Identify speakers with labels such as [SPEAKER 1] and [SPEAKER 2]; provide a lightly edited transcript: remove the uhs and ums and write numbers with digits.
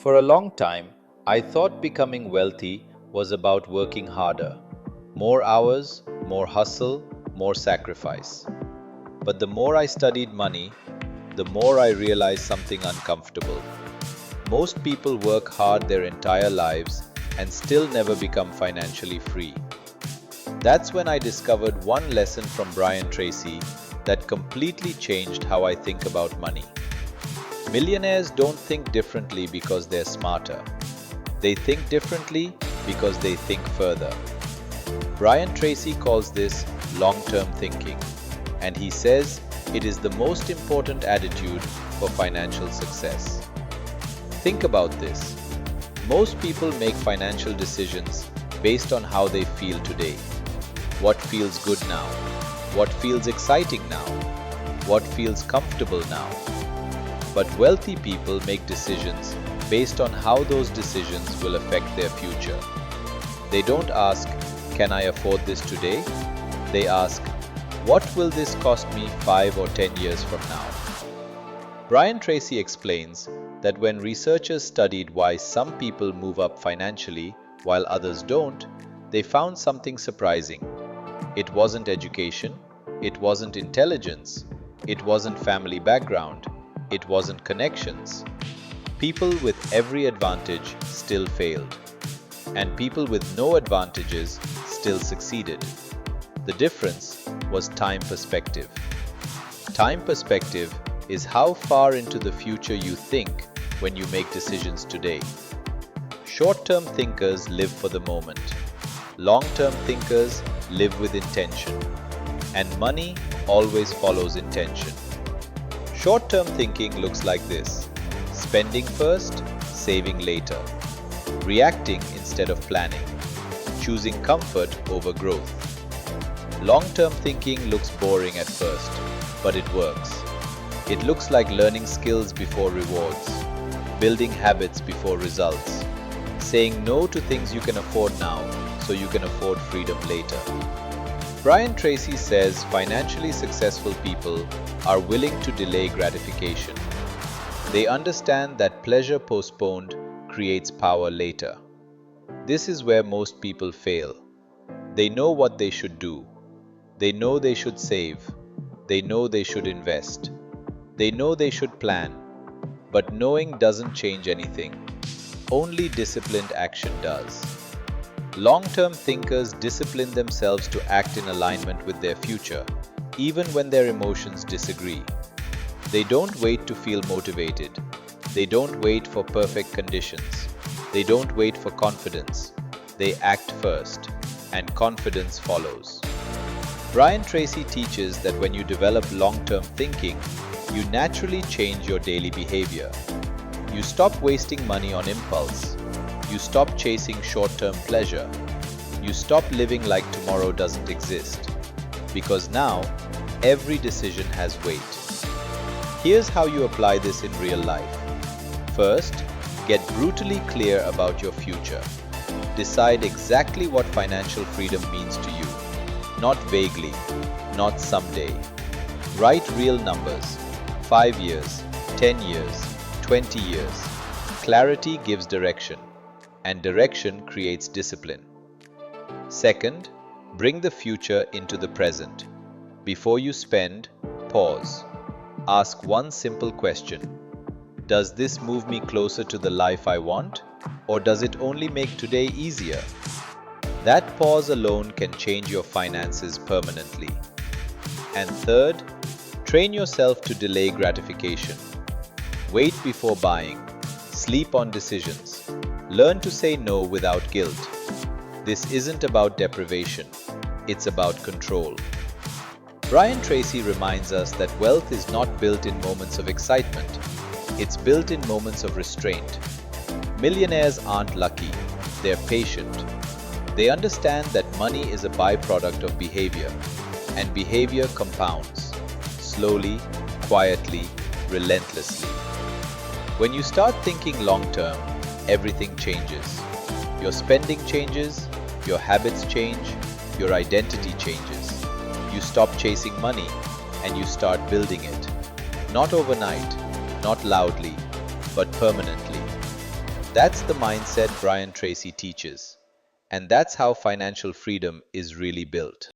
[SPEAKER 1] For a long time, I thought becoming wealthy was about working harder. More hours, more hustle, more sacrifice. But the more I studied money, the more I realized something uncomfortable. Most people work hard their entire lives and still never become financially free. That's when I discovered one lesson from Brian Tracy that completely changed how I think about money. Millionaires don't think differently because they're smarter. They think differently because they think further. Brian Tracy calls this long-term thinking, and he says it is the most important attitude for financial success. Think about this. Most people make financial decisions based on how they feel today. What feels good now? What feels exciting now? What feels comfortable now? But wealthy people make decisions based on how those decisions will affect their future. They don't ask, can I afford this today? They ask, what will this cost me 5 or 10 years from now? Brian Tracy explains that when researchers studied why some people move up financially while others don't, they found something surprising. It wasn't education, it wasn't intelligence, it wasn't family background, it wasn't connections. People with every advantage still failed, and people with no advantages still succeeded. The difference was time perspective. Time perspective is how far into the future you think when you make decisions today. Short-term thinkers live for the moment. Long-term thinkers live with intention. And money always follows intention. Short-term thinking looks like this: spending first, saving later, reacting instead of planning, choosing comfort over growth. Long-term thinking looks boring at first, but it works. It looks like learning skills before rewards, building habits before results, saying no to things you can afford now so you can afford freedom later. Brian Tracy says financially successful people are willing to delay gratification. They understand that pleasure postponed creates power later. This is where most people fail. They know what they should do. They know they should save. They know they should invest. They know they should plan. But knowing doesn't change anything. Only disciplined action does. Long-term thinkers discipline themselves to act in alignment with their future, even when their emotions disagree. They don't wait to feel motivated. They don't wait for perfect conditions. They don't wait for confidence. They act first, and confidence follows. Brian Tracy teaches that when you develop long-term thinking, you naturally change your daily behavior. You stop wasting money on impulse. You stop chasing short-term pleasure. You stop living like tomorrow doesn't exist. Because now, every decision has weight. Here's how you apply this in real life. First, get brutally clear about your future. Decide exactly what financial freedom means to you. Not vaguely, not someday. Write real numbers. 5 years, 10 years, 20 years. Clarity gives direction, and direction creates discipline. Second, bring the future into the present. Before you spend, pause. Ask one simple question. Does this move me closer to the life I want, or does it only make today easier? That pause alone can change your finances permanently. And third, train yourself to delay gratification. Wait before buying. Sleep on decisions. Learn to say no without guilt. This isn't about deprivation. It's about control. Brian Tracy reminds us that wealth is not built in moments of excitement. It's built in moments of restraint. Millionaires aren't lucky. They're patient. They understand that money is a byproduct of behavior, and behavior compounds. Slowly, quietly, relentlessly. When you start thinking long-term, everything changes. Your spending changes, your habits change, your identity changes. You stop chasing money and you start building it. Not overnight, not loudly, but permanently. That's the mindset Brian Tracy teaches. And that's how financial freedom is really built.